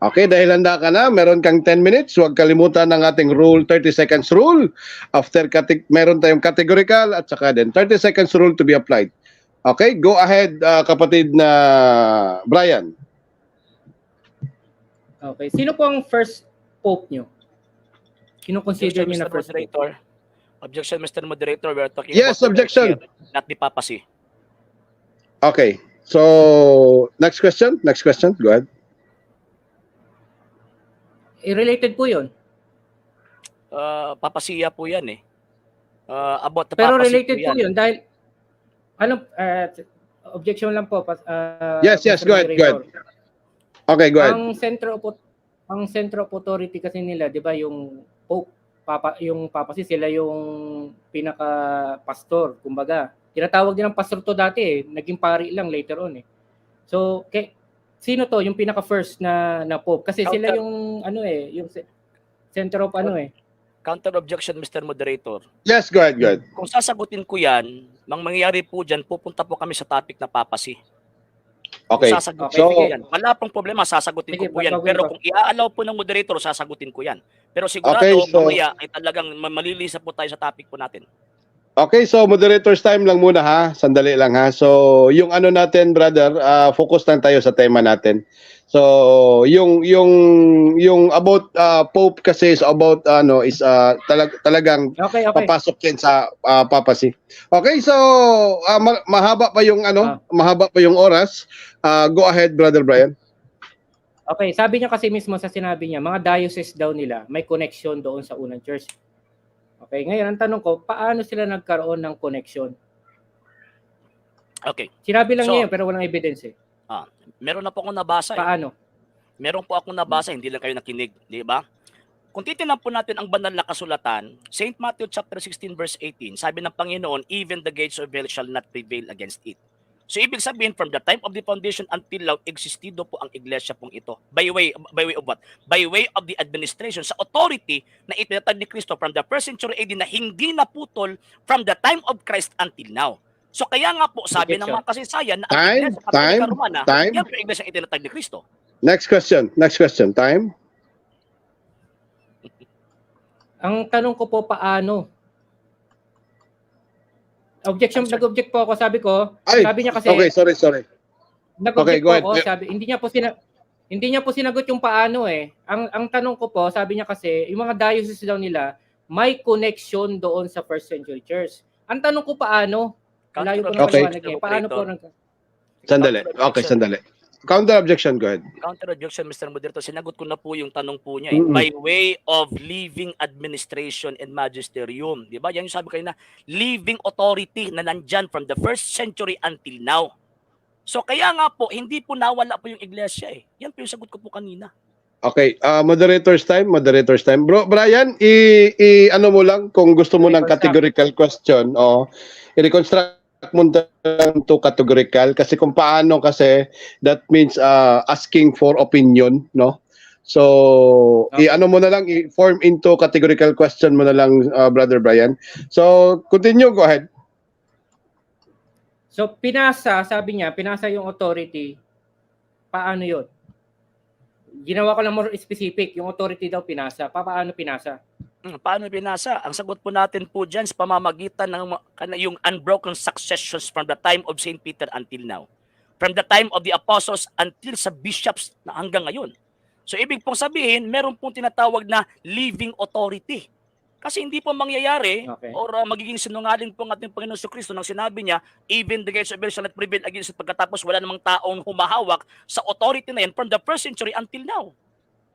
Okay, dahil handa ka na, meron kang 10 minutes. Huwag kalimutan ng ating rule, 30 seconds rule. After meron tayong categorical at saka din 30 seconds rule to be applied. Okay, go ahead kapatid na Brian. Okay, sino po ang first pope nyo? Sino consider Objection, nyo na Mr. first pope? Moderator. Objection, Mr. Moderator. We are talking Yes, about objection. the Pope here, not the papacy. Okay, so next question. Next question, go ahead. Related po yun. Papasiya po yan eh. About the Pero papacy related po yan. yun dahil objection lang po. Yes, Mr. go ahead, go ahead. Moderator. Okay, go ahead. Ang center of authority kasi nila, 'di ba, yung pope, yung papacy, sila yung pinaka-pastor, kumbaga. Tinatawag din ng pastor to dati eh, naging pari lang later on eh. So, sino to yung pinaka-first na pope? Kasi sila yung yung center of Counter objection, Mr. Moderator. Yes, go ahead, go ahead. Kung sasagutin ko yan, mangyayari po dyan, pupunta po kami sa topic na papacy. Okay. Sasagutin So, ko yan. Wala pong problema, sasagutin ko po yan. Pero kung i-allow po ng moderator, sasagutin ko yan. Pero sigurado, Okay, so- mamaya ay talagang malilisa po tayo sa topic po natin. Okay, so moderator's time lang muna ha. Sandali lang ha. So, yung ano natin, brother, focus lang tayo sa tema natin. So, yung about Pope kasi is about talagang Okay. papasok yan sa papacy. Okay, so mahaba pa yung mahaba pa yung oras. Go ahead, brother Brian. Okay, sabi niya kasi mismo sa sinabi niya, mga diocese daw nila may connection doon sa unang church. Okay, ngayon ang tanong ko, paano sila nagkaroon ng connection? Okay. Sinabi lang So, niya yun, pero walang evidence eh. Meron na po akong nabasa. Paano? Meron po akong nabasa, hindi lang kayo nakinig, di ba? Kung titingnan po natin ang banal na kasulatan, St. Matthew chapter 16 verse 18, sabi ng Panginoon, even the gates of hell shall not prevail against it. So ibig sabihin, from the time of the foundation until now, existido po ang iglesia pong ito. By way of what? By way of the administration, sa authority na itinatag ni Kristo from the first century AD na hindi naputol from the time of Christ until now. So kaya nga po, sabi ng mga kasaysayan na ang iglesia Katolika Romana, yan po ang iglesia itinatag ni Kristo. Next question. Time. Ang tanong ko po, paano? Nag-object po ako, sabi niya kasi, okay, sorry. Nag-object go ahead. po ako, sabi, hindi niya po sinagot yung paano eh. Ang tanong ko po, sabi niya kasi, yung mga diocese daw nila, may connection doon sa first century church. Ang tanong ko paano? Layo ko na paliwanag eh. Paano po? Sandali. Okay, sandali. Counter objection, go ahead. Counter objection, Mr. Moderator. Sinagot ko na po yung tanong po niya. By way of living administration and magisterium. Di ba? Yan yung sabi kayo na living authority na nandyan from the first century until now. So kaya nga po, hindi po nawala po yung iglesia eh. Yan po yung sagot ko po kanina. Okay, moderator's time. Bro, Brian, ano mo lang kung gusto mo ng categorical question o i-reconstruct mo to categorical kasi kung paano kasi that means asking for opinion, no? So, i-ano mo na lang, i-form into categorical question mo na lang, Brother Brian. So, continue, go ahead. So, sabi niya, pinasa yung authority. Paano yun? Ginawa ko lang more specific. Yung authority daw pinasa. Paano pinasa? Paano pinasa? Ang sagot po natin po dyan sa pamamagitan ng yung unbroken successions from the time of St. Peter until now. From the time of the apostles until sa bishops na hanggang ngayon. So, ibig pong sabihin, meron pong tinatawag na living authority. Kasi hindi po mangyayari or magiging sinungaling po ang ating Panginoon Kristo nang sinabi niya, even the gates of hell shall not prevail against it, pagkatapos wala namang taong humahawak sa authority na yan from the first century until now.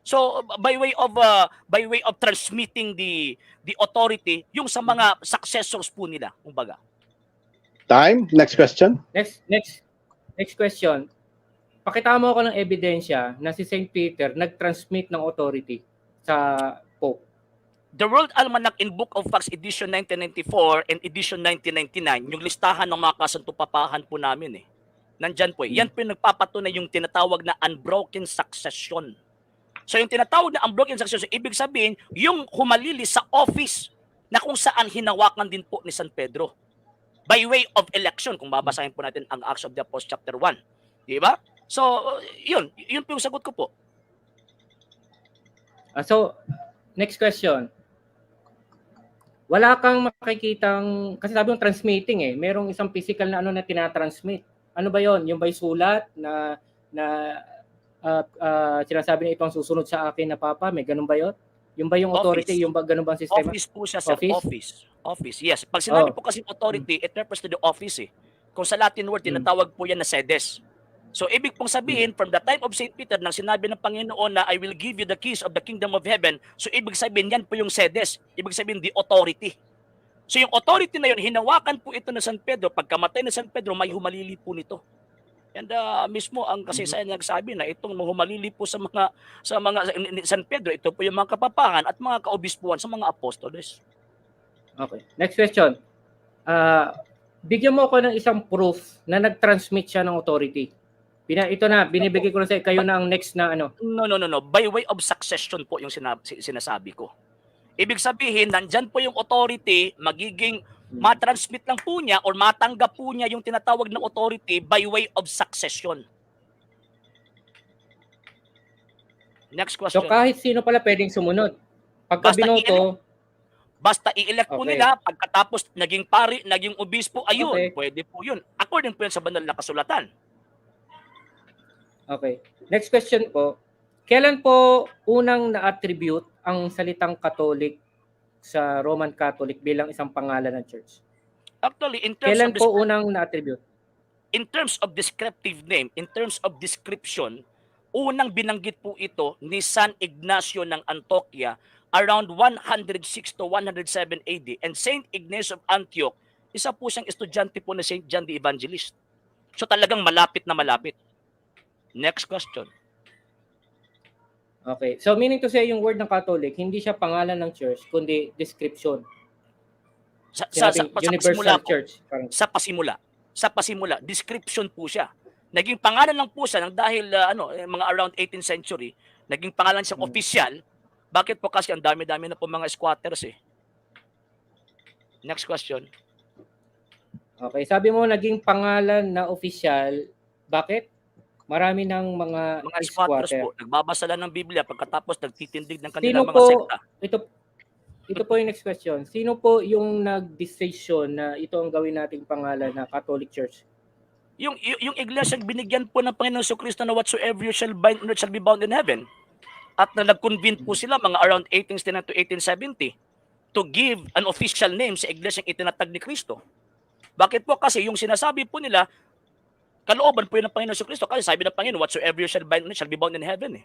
So by way of transmitting the authority yung sa mga successors po nila, kumbaga. Time. Next question. Next question. Pakita mo ako ng ebidensya na si St. Peter nag-transmit ng authority sa Pope. The World Almanac in Book of Facts edition 1994 and edition 1999, yung listahan ng mga kasantupapahan po namin eh. Nandyan po eh. Yan po yung nagpapatunay yung tinatawag na unbroken succession. So yung tinatawag na unbroken succession, ibig sabihin, yung humalili sa office na kung saan hinawakan din po ni San Pedro. By way of election, kung babasahin po natin ang Acts of the Apostles chapter 1. Di ba? So, yun po yung sagot ko po. So, next question. Wala kang makikitang, kasi sabi mo transmitting merong isang physical na na tinatransmit. Ano ba yon? Yung ba'y sulat na sinasabi na ito ang susunod sa akin na Papa? May ganun ba yon? Yung ba yung authority? Office. Yung ba ganun ba ang sistema? Office po siya, sir. Office. Yes. Pag Oh. sinabi po kasi authority, it refers to the office Kung sa Latin word, tinatawag po yan na sedes. So, ibig pong sabihin, from the time of St. Peter, nang sinabi ng Panginoon na I will give you the keys of the kingdom of heaven, so ibig sabihin, yan po yung sedes. Ibig sabihin, the authority. So, yung authority na yun, hinawakan po ito ng San Pedro. Pagkamatay ng San Pedro, may humalili po nito. And mismo ang kasaysayan nagsabi na itong humalili po sa mga San Pedro, ito po yung mga kapapangan at mga kaobispuan sa mga apostoles. Okay. Next question. Bigyan mo ako ng isang proof na nag-transmit siya ng authority. Ito na, binibigay ko na sa kayo na ang next na ano. No. By way of succession po yung sinasabi ko. Ibig sabihin, nandyan po yung authority, magiging matransmit lang po niya or matanggap po niya yung tinatawag na authority by way of succession. Next question. So kahit sino pala pwedeng sumunod. Pagka binoto, basta i-elect po nila, pagkatapos naging pari, naging obispo, ayun, pwede po yun. According po yun sa banal na kasulatan. Okay. Next question po. Kailan po unang na-attribute ang salitang Catholic sa Roman Catholic bilang isang pangalan ng church? Actually, in terms kailan of po unang na-attribute? In terms of descriptive name, in terms of description, unang binanggit po ito ni San Ignacio ng Antioquia around 106 to 107 AD. And Saint Ignatius of Antioch, isa po siyang estudyante po na Saint John the Evangelist. So talagang malapit na malapit. Next question. Okay. So meaning to say, yung word ng Catholic, hindi siya pangalan ng church, kundi description. Sa Universal po, Church. Sa pasimula, description po siya. Naging pangalan lang po siya dahil mga around 18th century, naging pangalan siyang official. Bakit po? Kasi ang dami-dami na po mga squatters Next question. Okay, sabi mo naging pangalan na official. Bakit? Marami ng mga squatters squatter. po. Nagbabasa lang ng Biblia pagkatapos nagtitindig ng kanilang mga sekta. Ito po yung next question. Sino po yung nag-decision na ito ang gawin nating pangalan na Catholic Church? Yung iglesia binigyan po ng Panginoon Jesucristo na whatsoever you shall bind on earth shall be bound in heaven. At nag-convene po sila mga around 1869 to 1870 to give an official name sa iglesia itinatag ni Kristo. Bakit po? Kasi yung sinasabi po nila, kalooban po yun ng Panginoon Jesucristo. Kasi sabi ng Panginoon, whatsoever you shall bind on earth shall be bound in heaven.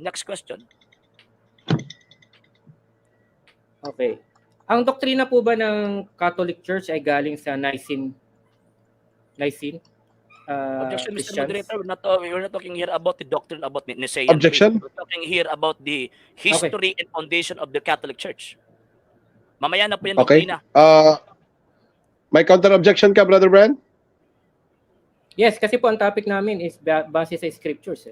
Next question. Okay. Ang doktrina po ba ng Catholic Church ay galing sa Nicene? Objection, Mr. Moderator. We're not talking here about the doctrine about Nicene. Objection. We're talking here about the history and foundation of the Catholic Church. Mamaya na po yan, doktrina. May counter-objection ka, Brother Brian? Yes, kasi po ang topic namin is base sa scriptures.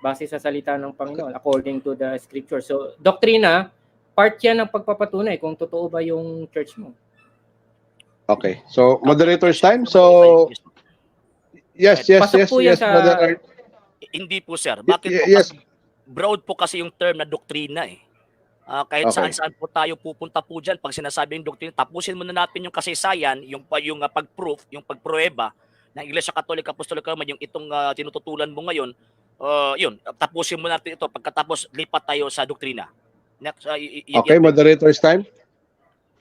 Base sa salita ng Panginoon according to the scripture. So, doktrina, part yan ng pagpapatunay kung totoo ba yung church mo. Okay. So, moderator's time. So, yes, Brother. Hindi po, sir. Bakit po? Yes. Broad po kasi yung term na doktrina kahit saan po tayo pupunta po dyan, pag sinasabi yung doktrina, tapusin muna natin yung kasaysayan, yung pag-proof, yung pagprueba ng Iglesia Catholic Apostolic Roman, yung itong tinututulan mo ngayon, yun, tapusin muna natin ito, pagkatapos lipat tayo sa doktrina. Next, okay, moderator's time.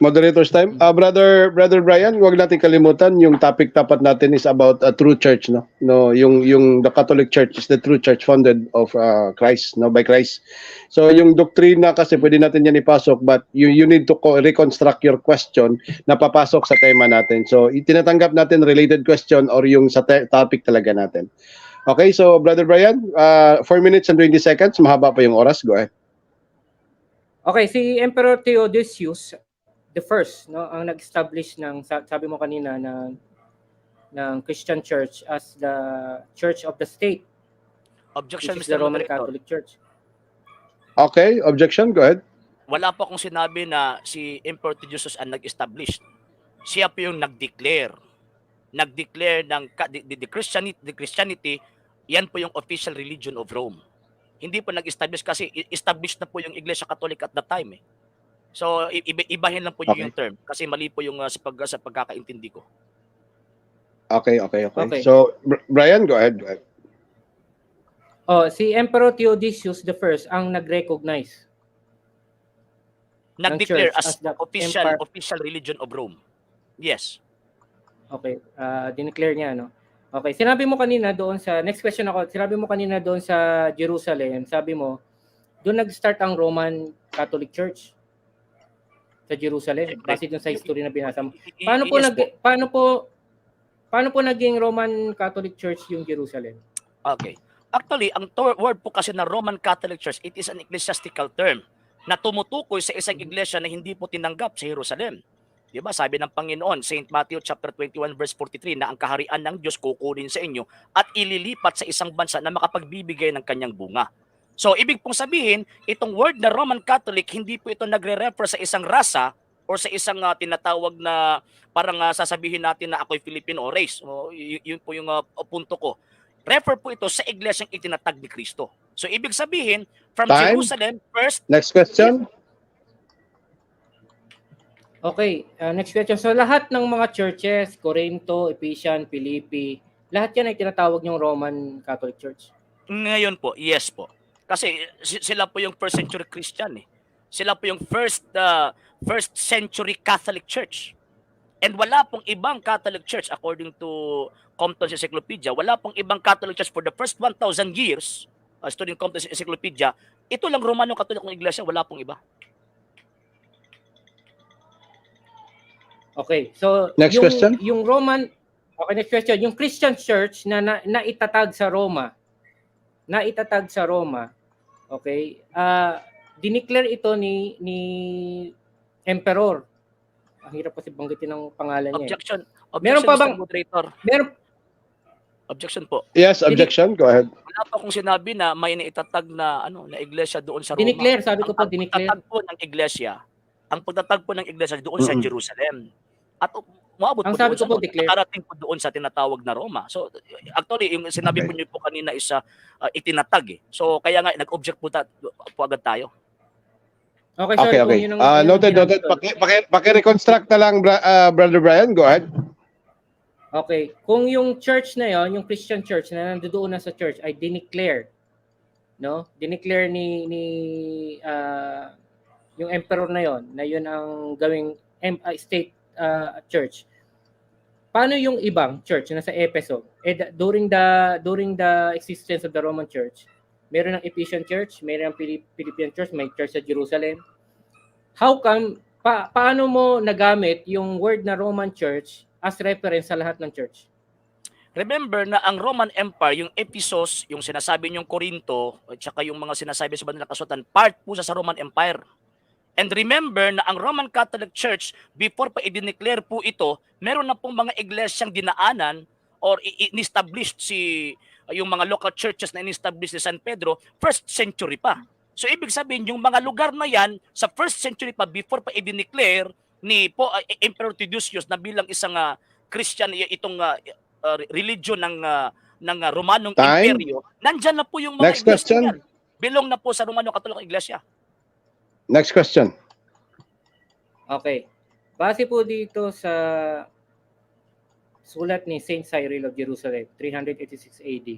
Brother Brian, huwag natin kalimutan yung topic tapat natin is about a true church, no? No, yung the Catholic Church is the true church founded of Christ, no, by Christ. So yung doktrina kasi pwede natin yan ipasok, but you need to reconstruct your question na papasok sa tema natin. So itinatanggap natin related question or yung sa topic talaga natin. Okay, so Brother Brian, 4 minutes and 20 seconds, mahaba pa yung oras. Go ahead. Okay, si Emperor Theodosius the first, no, ang nag-establish ng, sabi mo kanina, ng Christian Church as the Church of the State. Objection, Mr. The Roman Catholic Church. Okay, objection, go ahead. Wala po akong sinabi na si Emperor Theodosius ang nag-establish. Siya po yung nag-declare. Nag-declare ng the Christianity, yan po yung official religion of Rome. Hindi po nag-establish kasi established na po yung Iglesia Catholic at that time eh. So ibahin lang po Okay. yung term kasi mali po yung sa pagkakaintindi ko. Okay. Okay. So, Brian, go ahead. Oh, si Emperor Theodosius the First ang nag-recognize Nag-declare church as as the official religion of Rome. Yes. Okay, dineclare niya, no? Okay, sinabi mo kanina doon sa, next question ako, sinabi mo kanina doon sa Jerusalem, sabi mo, doon nag-start ang Roman Catholic Church sa Jerusalem, base doon sa history na binasa mo. Paano po Yes paano po naging Roman Catholic Church yung Jerusalem? Okay. Actually, ang word po kasi na Roman Catholic Church, it is an ecclesiastical term na tumutukoy sa isang iglesia na hindi po tinanggap sa Jerusalem. Di ba? Sabi ng Panginoon, St. Matthew chapter 21 verse 43, na ang kaharian ng Diyos kukunin sa inyo at ililipat sa isang bansa na makapagbibigay ng kanyang bunga. So, ibig pong sabihin, itong word na Roman Catholic, hindi po ito nagre-refer sa isang rasa or sa isang tinatawag na parang sasabihin natin na ako'y Filipino race. Yun po yung punto ko. Refer po ito sa iglesyang itinatag ni Kristo. So, ibig sabihin, from Time. Jerusalem, first, Next question. Okay, next question. So lahat ng mga churches, Corinto, Ephesians, Philippi, lahat yan ay tinatawag niyong Roman Catholic Church. ngayon po, yes po. Kasi sila po yung first century Christian eh. Sila po yung first century Catholic Church. And wala pong ibang Catholic Church according to Compton's Encyclopedia, wala pong ibang Catholic Church for the first 1,000 years, studying Compton's Encyclopedia, ito lang Romano Catholic ng iglesia, wala pong iba. Okay, so Next question. Yung Roman, okay, next question. Yung Christian Church na itatag sa Roma, okay, dineclare ito ni Emperor. Ang hirap kasi banggitin ng pangalan niya. Objection. Meron pa bang Mr. Moderator? Objection po. Yes, objection. Go ahead. Wala pa akong sinabi na may naitatag na na iglesia doon sa Roma. Dineclare, sabi ko po, dineclare. Ang pagtatag po ng iglesia doon sa Jerusalem. At umabot Ang po sabi doon ko po, declare. nakarating po doon sa tinatawag na Roma. So actually yung sinabi po niyo po kanina is itinatag eh. So kaya nga nag-object po agad tayo. Okay, sorry. Okay. Kung yun ang Noted. Paki-reconstruct na lang, Brother Brian. Go ahead. Okay, kung yung church na yon, yung Christian church na nandoon na sa church ay dineclare, no? Dineclare ni yung emperor na yon ang gawing state church. Paano yung ibang church na sa Epheso? During the existence of the Roman Church, meron ng Ephesian Church, meron ng Philippian Church, may church sa Jerusalem. How come paano mo nagamit yung word na Roman Church as reference sa lahat ng church? Remember na ang Roman Empire, yung Ephesus, yung sinasabi niyong Corinto, at saka yung mga sinasabi sa banal na kasulatan, part po sa Roman Empire. And remember na ang Roman Catholic Church, before pa i-declare po ito, meron na pong mga iglesyang dinaanan or in-established yung mga local churches na in-establish ni San Pedro, first century pa. So ibig sabihin, yung mga lugar na yan, sa first century pa, before pa i-declare ni Emperor Theodosius na bilang isang Christian, itong religion ng Romanong Imperyo, nandyan na po yung mga Next question. yan. Belong na po sa Romano Catholic Iglesia. Next question. Okay. Base po dito sa sulat ni Saint Cyril of Jerusalem, 386 AD,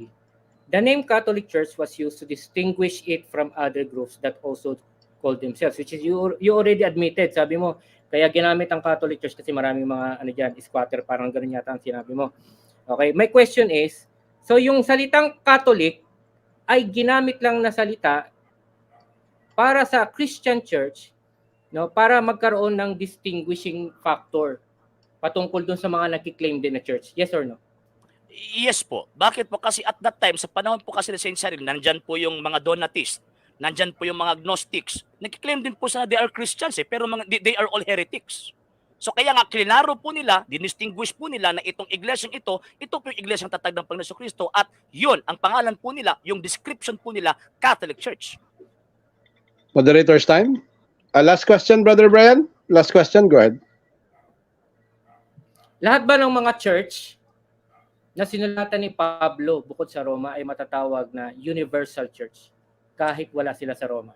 the name Catholic Church was used to distinguish it from other groups that also called themselves, which is you already admitted. Sabi mo, kaya ginamit ang Catholic Church kasi maraming mga squatter, parang ganun yata ang sinabi mo. Okay, my question is, so yung salitang Catholic ay ginamit lang na salita para sa Christian Church, no, para magkaroon ng distinguishing factor patungkol dun sa mga nagki-claim din na church. Yes or no? Yes po. Bakit po? Kasi at that time, sa panahon po kasi ni Saint Cyril, nandyan po yung mga Donatist, nandyan po yung mga Gnostics. Nagki-claim din po sa they are Christians pero they are all heretics. So kaya nga, klinaro po nila, dinistinguish po nila na itong iglesyang ito po yung iglesyang tatag ng Panginoon Kristo at yun, ang pangalan po nila, yung description po nila, Catholic Church. Moderator's time. Last question, Brother Brian. Last question. Go ahead. Lahat ba ng mga church na sinulatan ni Pablo bukod sa Roma ay matatawag na Universal Church? kahit wala sila sa Roma.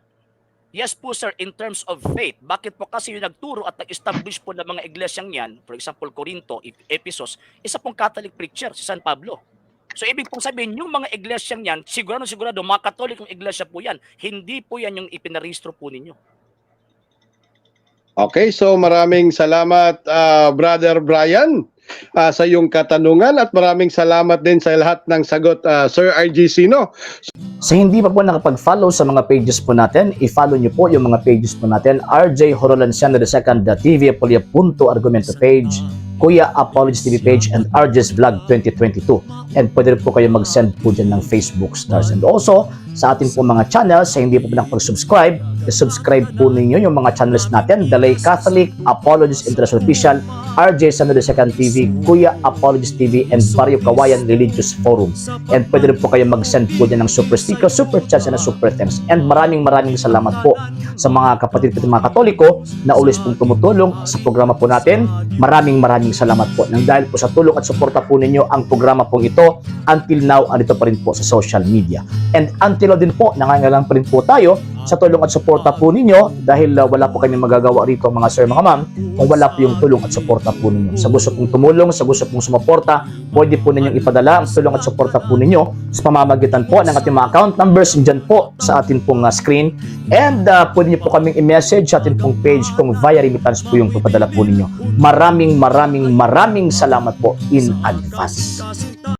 Yes po sir, in terms of faith. Bakit po kasi yung nagturo at nag-establish po ng mga iglesyang yan, for example, Corinto, Ephesus, isa pong Catholic preacher, si San Pablo. So ibig pong sabihin, yung mga iglesyang yan, sigurado, mga Katolikong iglesia po yan. Hindi po yan yung ipinarehistro po ninyo. Okay, so maraming salamat Brother Brian sa iyong katanungan at maraming salamat din sa lahat ng sagot Sir RG Sino. Sa hindi pa po nakapag-follow sa mga pages po natin, i-follow nyo po yung mga pages po natin, RJ Horolanciano II, TV Apolia Punto Argumento page, Kuya Apologist TV page, and RJ's Vlog 2022. And pwede rin po kayo mag-send po dyan ng Facebook stars. And also, sa ating po mga channels, sa hindi po nakapag-subscribe, subscribe po ninyo yung mga channels natin, The Lay Catholic, Apologist International Official, RJ Sano II TV, Kuya Apologist TV, and Barrio Kawayan Religious Forum. And pwede rin po kayo mag-send po dyan ng super sticker, super chats, and super thanks. And maraming salamat po sa mga kapatid at mga Katoliko na ulis pong tumutulong sa programa po natin. Maraming salamat po. Nang dahil po sa tulong at suporta po ninyo, ang programa pong ito, until now, andito pa rin po sa social media. And until now din po, nangangailangan pa rin po tayo sa tulong at suporta po ninyo dahil wala po kami magagawa rito mga sir, mga ma'am, kung wala po yung tulong at suporta po ninyo. Sa gusto pong tumulong, sa gusto pong sumuporta, pwede po ninyong ipadala ang tulong at suporta po ninyo sa pamamagitan po ng ating mga account numbers dyan po sa ating pong screen. And pwede niyo po kaming i-message sa ating pong page kung via remittance po yung papadala po ninyo. Maraming salamat po in advance.